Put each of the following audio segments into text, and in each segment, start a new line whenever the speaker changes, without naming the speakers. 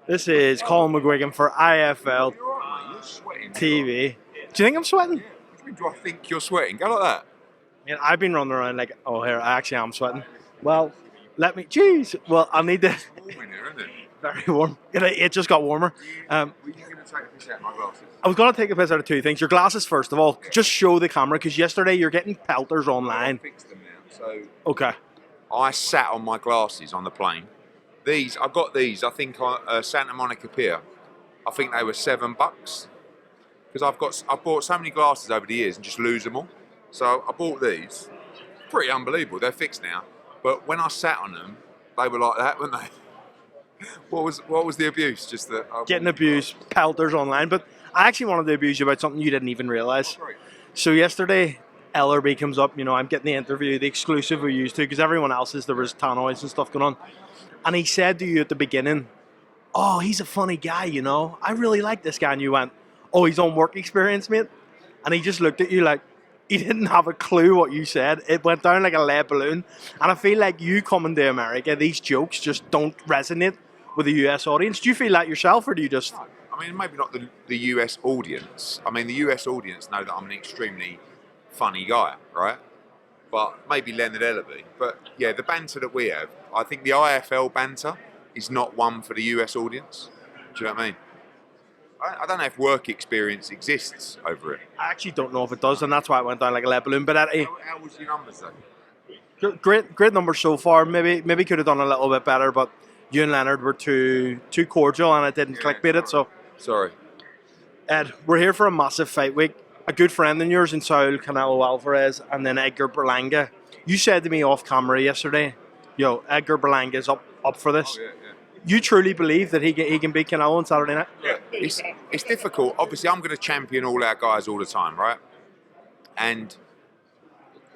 This is Colin McGuigan for IFL TV. Do you think I'm sweating?
Do I think you're sweating? Go like that.
Man, I've been running around like, oh, here, I actually am sweating. Well, let me, jeez. Well, I need to.
It's warm in here, isn't it?
Very warm. It just got warmer.
Were you going to take a piss out of my glasses?
I was going to take a piss out of two things. Your glasses, first of all. Just show the camera, because yesterday you're getting pelters online.
I fixed them now. So
Okay.
I sat on my glasses on the plane. These, I got these, I think, Santa Monica Pier. I think they were $7. Because I've bought so many glasses over the years and just lose them all. So I bought these. Pretty unbelievable. They're fixed now. But when I sat on them, they were like that, weren't they? What was the abuse? Just that
Getting abused, pelters online. But I actually wanted to abuse you about something you didn't even realise.
Oh,
So yesterday, LRB comes up, I'm getting the interview, the exclusive we used to, because everyone else's, there was tannoids and stuff going on. And he said to you at the beginning, oh, he's a funny guy, I really like this guy. And you went, oh, he's on work experience, mate. And he just looked at you like he didn't have a clue what you said. It went down like a lead balloon. And I feel like you coming to America, these jokes just don't resonate with the US audience. Do you feel that yourself, or do you just...
I mean, maybe not the US audience. I mean, the US audience know that I'm an extremely funny guy, right? But maybe Leonard Ellerby. But yeah, the banter that we have, I think the IFL banter is not one for the US audience. Do you know what I mean? I don't know if work experience exists over it.
I actually don't know if it does, and that's why it went down like a lead balloon. But
How was your numbers though?
great numbers so far. Maybe could have done a little bit better, but you and Leonard were too cordial, and I didn't clickbait it. So
sorry.
Ed, we're here for a massive fight week. A good friend of yours in Saul Canelo Alvarez, and then Edgar Berlanga. You said to me off camera yesterday, yo, Edgar Berlanga is up for this.
Oh, yeah.
You truly believe that he can beat Canelo on Saturday night?
Yeah, it's difficult. Obviously, I'm going to champion all our guys all the time, right? And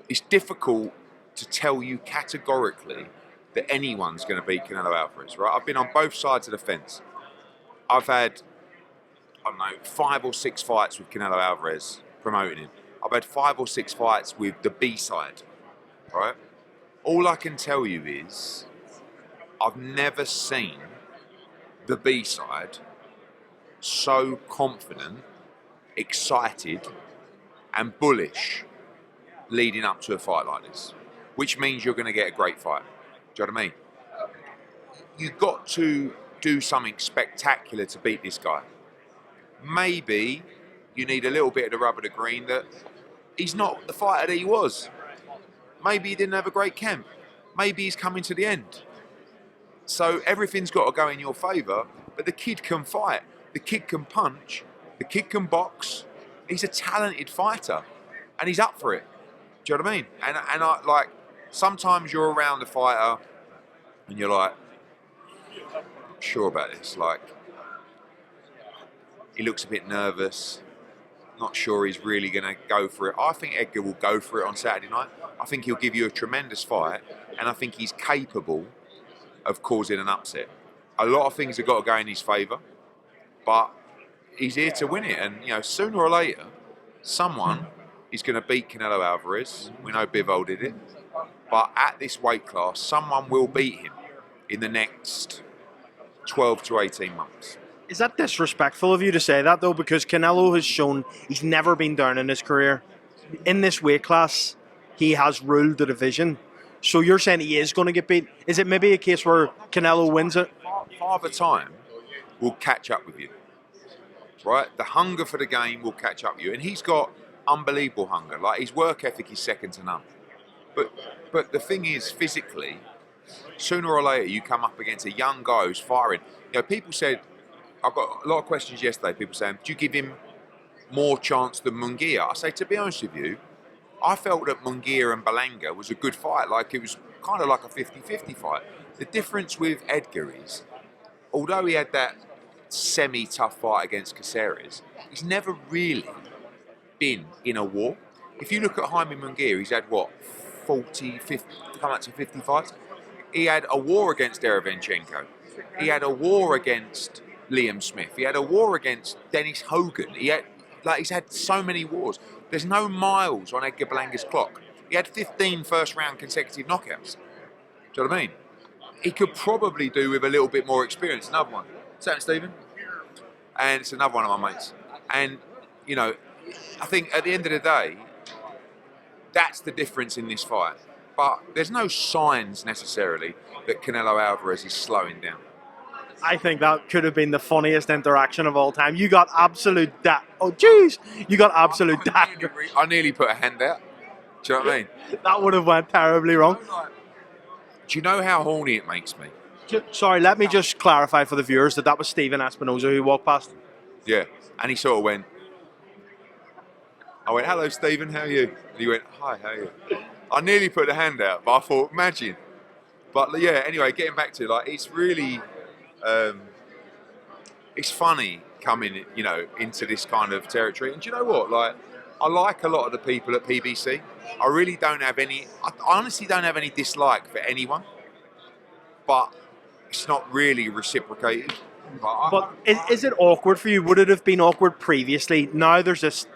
it's difficult to tell you categorically that anyone's going to beat Canelo Alvarez, right? I've been on both sides of the fence. I've had, I don't know, 5 or 6 fights with Canelo Alvarez promoting him. I've had 5 or 6 fights with the B side, right? All I can tell you is I've never seen the B side so confident, excited, and bullish leading up to a fight like this, which means you're going to get a great fight. Do you know what I mean? You've got to do something spectacular to beat this guy. Maybe you need a little bit of the rub of the green that he's not the fighter that he was. Maybe he didn't have a great camp. Maybe he's coming to the end. So everything's got to go in your favour, but the kid can fight. The kid can punch. The kid can box. He's a talented fighter, and he's up for it. Do you know what I mean? And I like, sometimes you're around a fighter and you're like, I'm not sure about this. Like, he looks a bit nervous. Not sure he's really going to go for it. I think Edgar will go for it on Saturday night. I think he'll give you a tremendous fight, and I think he's capable of causing an upset. A lot of things have got to go in his favour, but he's here to win it. And sooner or later, someone is going to beat Canelo Alvarez. We know Bivol did it, but at this weight class, someone will beat him in the next 12 to 18 months.
Is that disrespectful of you to say that, though? Because Canelo has shown he's never been down in his career. In this weight class, he has ruled the division. So you're saying he is going to get beat? Is it maybe a case where Canelo wins it?
Father Time will catch up with you, right? The hunger for the game will catch up with you. And he's got unbelievable hunger. Like, his work ethic is second to none. But the thing is, physically, sooner or later, you come up against a young guy who's firing. People said, I got a lot of questions yesterday, people saying, do you give him more chance than Munguia? I say, to be honest with you, I felt that Munguia and Berlanga was a good fight. Like, it was kind of like a 50-50 fight. The difference with Edgar is, although he had that semi-tough fight against Caceres, he's never really been in a war. If you look at Jaime Munguia, he's had, 40, 50, come up to 50 fights? He had a war against Derevyanchenko. He had a war against Liam Smith. He had a war against Dennis Hogan. He's had so many wars. There's no miles on Edgar Berlanga's clock. He had 15 first-round consecutive knockouts. Do you know what I mean? he could probably do with a little bit more experience. Another one. What's that, Stephen? And it's another one of my mates. And, you know, I think at the end of the day, that's the difference in this fight. But there's no signs necessarily that Canelo Alvarez is slowing down.
I think that could have been the funniest interaction of all time. You got absolute oh, jeez. You got absolute dagger.
I nearly put a hand out. Do you know what I mean?
That would have went terribly wrong.
Do you know how horny it makes me?
Sorry, let me just clarify for the viewers that was Stephen Espinosa who walked past.
Yeah, and he sort of went, I went, hello, Stephen, how are you? And he went, hi, how are you? I nearly put the hand out, but I thought, imagine. But yeah, anyway, getting back to it, like, it's really, it's funny coming, you know, into this kind of territory. And do you know what? Like, I like a lot of the people at PBC. I really don't have any, I honestly don't have any dislike for anyone, but it's not really reciprocated.
But is it awkward for you? Would it have been awkward previously? Now there's this,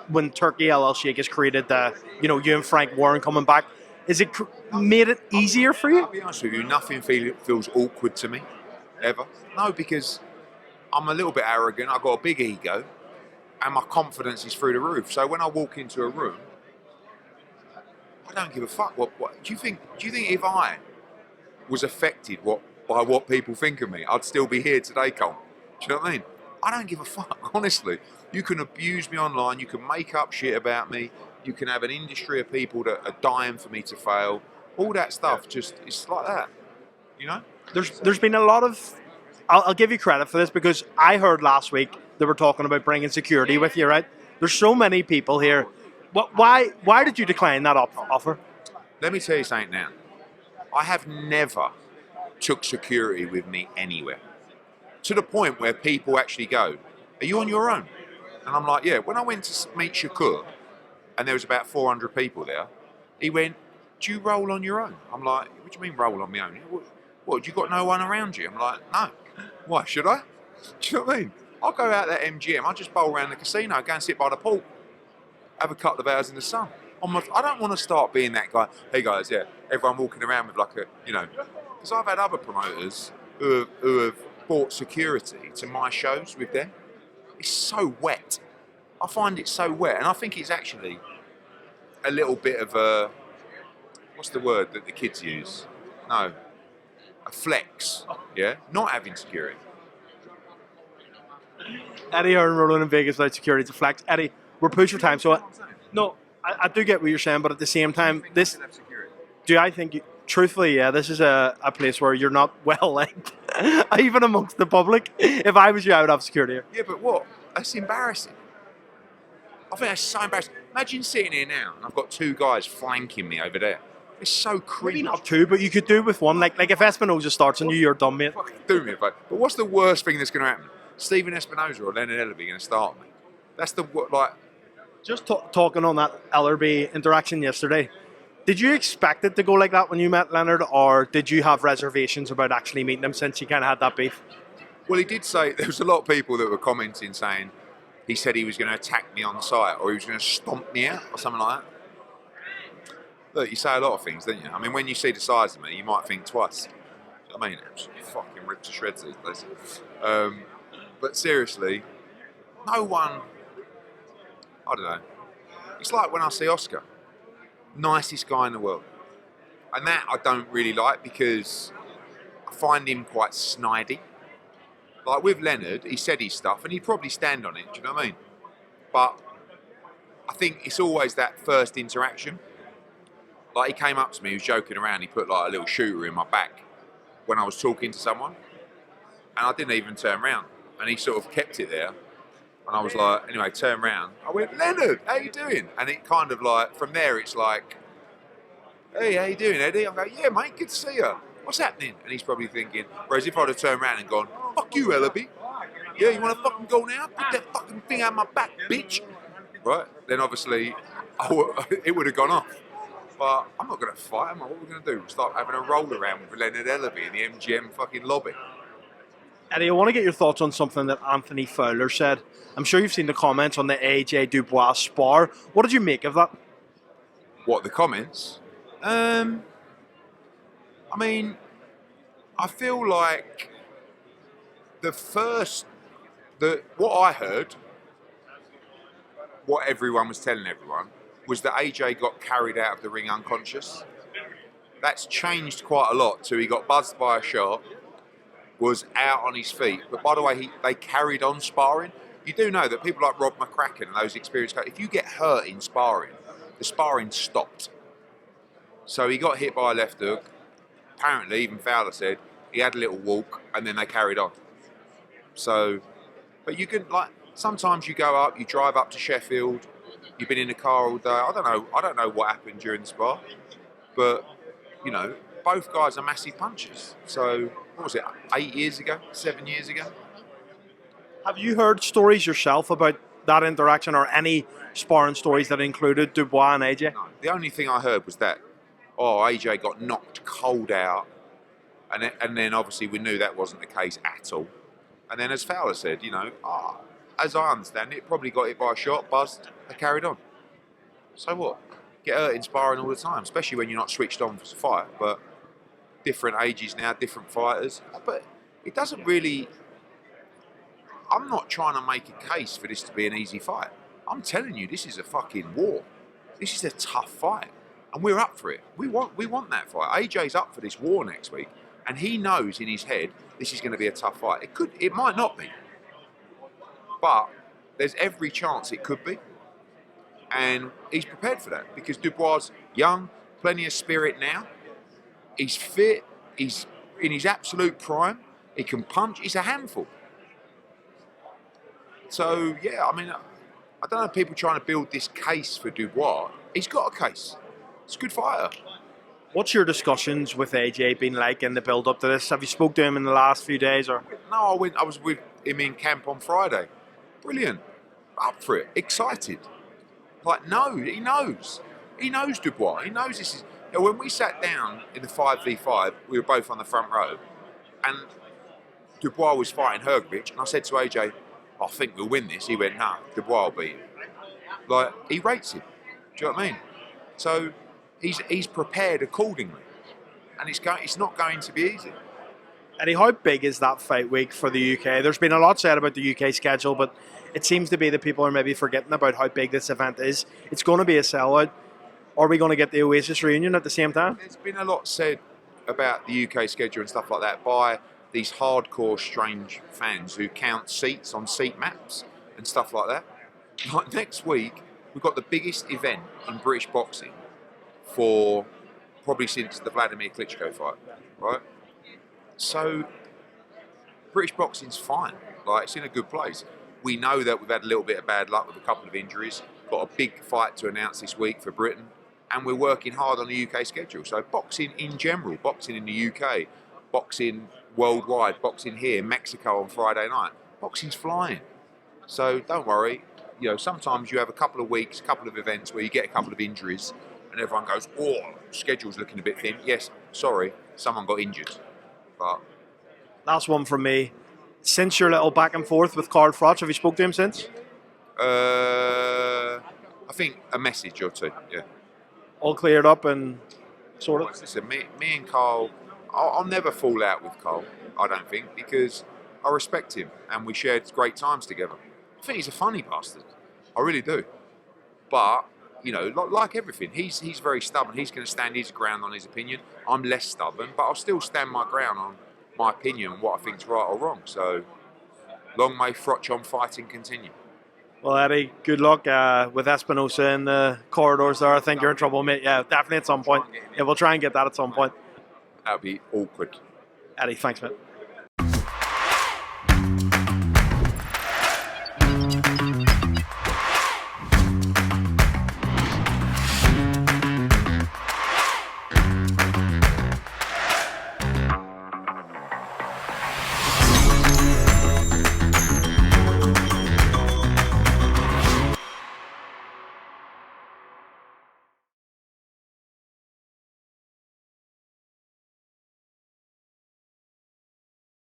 when Turkey LL Sheikh has created the, you know, you and Frank Warren coming back, is it made it easier for you?
I'll be honest with you, nothing feels awkward to me, ever. No, because I'm a little bit arrogant, I've got a big ego, and my confidence is through the roof. So when I walk into a room, I don't give a fuck. What do you think? Do you think if I was affected by what people think of me, I'd still be here today, Cole? Do you know what I mean? I don't give a fuck, honestly. You can abuse me online, you can make up shit about me, you can have an industry of people that are dying for me to fail. All that stuff, just, it's like that, you know?
There's been a lot of, I'll give you credit for this, because I heard last week they were talking about bringing security with you, right? There's so many people here. Why did you decline that offer?
Let me tell you something now. I have never took security with me anywhere. To the point where people actually go, are you on your own? And I'm like, yeah. When I went to meet Shakur, and there was about 400 people there, he went, do you roll on your own? I'm like, what do you mean roll on my own? What, you got no one around you? I'm like, no. Why, should I? Do you know what I mean? I'll go out that MGM, I'll just bowl around the casino, go and sit by the pool, have a couple of hours in the sun. I don't want to start being that guy, hey guys, yeah, everyone walking around with like a, you know, because I've had other promoters who have bought security to my shows with them. It's so wet. I find it so wet, and I think it's actually a little bit of a, what's the word that the kids use? No, a flex, yeah? Not having security.
Eddie Hearn rolling in Vegas without security to flex. Eddie, we're pushed for time, so I do get what you're saying, but at the same time, I think, truthfully, yeah, this is a place where you're not well liked, even amongst the public. If I was you, I would have security here.
Yeah, but what? That's embarrassing. I think that's so embarrassing. Imagine sitting here now, and I've got two guys flanking me over there. It's so cringe.
Maybe not two, but you could do with one. Like if Espinosa starts on you, you're done, mate.
Do me a favour. But what's the worst thing that's going to happen? Stephen Espinosa or Leonard Ellerby going to start me? That's the, like...
Just talking on that Ellerby interaction yesterday, did you expect it to go like that when you met Leonard, or did you have reservations about actually meeting him since you kind of had that beef?
Well, he did say, there was a lot of people that were commenting saying he said he was going to attack me on site or he was going to stomp me out or something like that. Look, you say a lot of things, don't you? I mean, when you see the size of me, you might think twice. I mean, it's fucking ripped to shreds these days. But seriously, no one, I don't know. It's like when I see Oscar, nicest guy in the world. And that I don't really like because I find him quite snidey. Like with Leonard, he said his stuff and he'd probably stand on it, do you know what I mean? But I think it's always that first interaction. Like he came up to me, he was joking around, he put like a little shooter in my back when I was talking to someone. And I didn't even turn around. And he sort of kept it there. And I was like, anyway, turn around. I went, Leonard, how you doing? And it kind of like, from there it's like, hey, how you doing, Eddie? I'm going, yeah, mate, good to see you. What's happening? And he's probably thinking, whereas if I'd have turned around and gone, fuck you, Ellerby. Yeah, you want to fucking go now? Put that fucking thing out my back, bitch. Right? Then obviously, it would have gone off. But I'm not going to fight him. What are we going to do? Start having a roll around with Leonard Ellerby in the MGM fucking lobby.
Eddie, I want to get your thoughts on something that Anthony Fowler said. I'm sure you've seen the comments on the AJ Dubois Spar. What did you make of that?
What, the comments? I mean, I feel like what I heard, what everyone was telling everyone, was that AJ got carried out of the ring unconscious. That's changed quite a lot. So he got buzzed by a shot, was out on his feet. But by the way, they carried on sparring. You do know that people like Rob McCracken and those experienced guys, if you get hurt in sparring, the sparring stopped. So he got hit by a left hook. Apparently, even Fowler said, he had a little walk and then they carried on. So, but you can, like, sometimes you go up, you drive up to Sheffield, you've been in the car all day. I don't know what happened during the spar, but, you know, both guys are massive punchers. So, what was it, 8 years ago, 7 years ago?
Have you heard stories yourself about that interaction, or any sparring stories that included Dubois and AJ?
No, the only thing I heard was that, AJ got knocked cold out, and then obviously we knew that wasn't the case at all. And then, as Fowler said, you know, as I understand it, probably got hit by a shot, buzzed, they carried on. So what? Get hurt in sparring all the time, especially when you're not switched on for the fight. But different ages now, different fighters. But it doesn't really... I'm not trying to make a case for this to be an easy fight. I'm telling you, this is a fucking war. This is a tough fight. And we're up for it. We want that fight. AJ's up for this war next week. And he knows in his head this is going to be a tough fight. It might not be. But there's every chance it could be. And he's prepared for that because Dubois is young, plenty of spirit now. He's fit, he's in his absolute prime, he can punch, he's a handful. So, yeah, I mean, I don't know if people trying to build this case for Dubois. He's got a case. He's a good fighter.
What's your discussions with AJ been like in the build-up to this? Have you spoke to him in the last few days? Or
No, I was with him in camp on Friday. Brilliant. Up for it. Excited. Like, no, he knows. He knows Dubois. He knows this is... You know, when we sat down in the 5v5, we were both on the front row, and Dubois was fighting Hergovich, and I said to AJ, I think we'll win this. He went, nah, Dubois will beat him. Like, he rates him. Do you know what I mean? So... He's prepared accordingly, and it's not going to be easy.
Eddie, how big is that fight week for the UK? There's been a lot said about the UK schedule, but it seems to be that people are maybe forgetting about how big this event is. It's going to be a sellout. Are we going to get the Oasis reunion at the same time?
There's been a lot said about the UK schedule and stuff like that by these hardcore, strange fans who count seats on seat maps and stuff like that. Like next week, we've got the biggest event in British boxing for probably since the Vladimir Klitschko fight, right? So British boxing's fine, like it's in a good place. We know that we've had a little bit of bad luck with a couple of injuries, got a big fight to announce this week for Britain, and we're working hard on the UK schedule. So boxing in general, boxing in the UK, boxing worldwide, boxing here, Mexico on Friday night, boxing's flying. So don't worry, you know, sometimes you have a couple of weeks, a couple of events where you get a couple of injuries, and everyone goes, schedule's looking a bit thin. Yes, sorry, someone got injured. But
last one from me. Since your little back and forth with Carl Froch, have you spoke to him since?
I think a message or two, yeah.
All cleared up and sort of?
Listen, me and Carl, I'll never fall out with Carl, I don't think, because I respect him and we shared great times together. I think he's a funny bastard. I really do. But you know, like everything, he's very stubborn. He's going to stand his ground on his opinion. I'm less stubborn, but I'll still stand my ground on my opinion and what I think's right or wrong. So, long may Froch on fighting continue.
Well, Eddie, good luck with Espinosa in the corridors there. I think you're in trouble, mate. Yeah, definitely at some point. Yeah, we'll try and get that at some point.
That would be awkward.
Eddie, thanks, mate.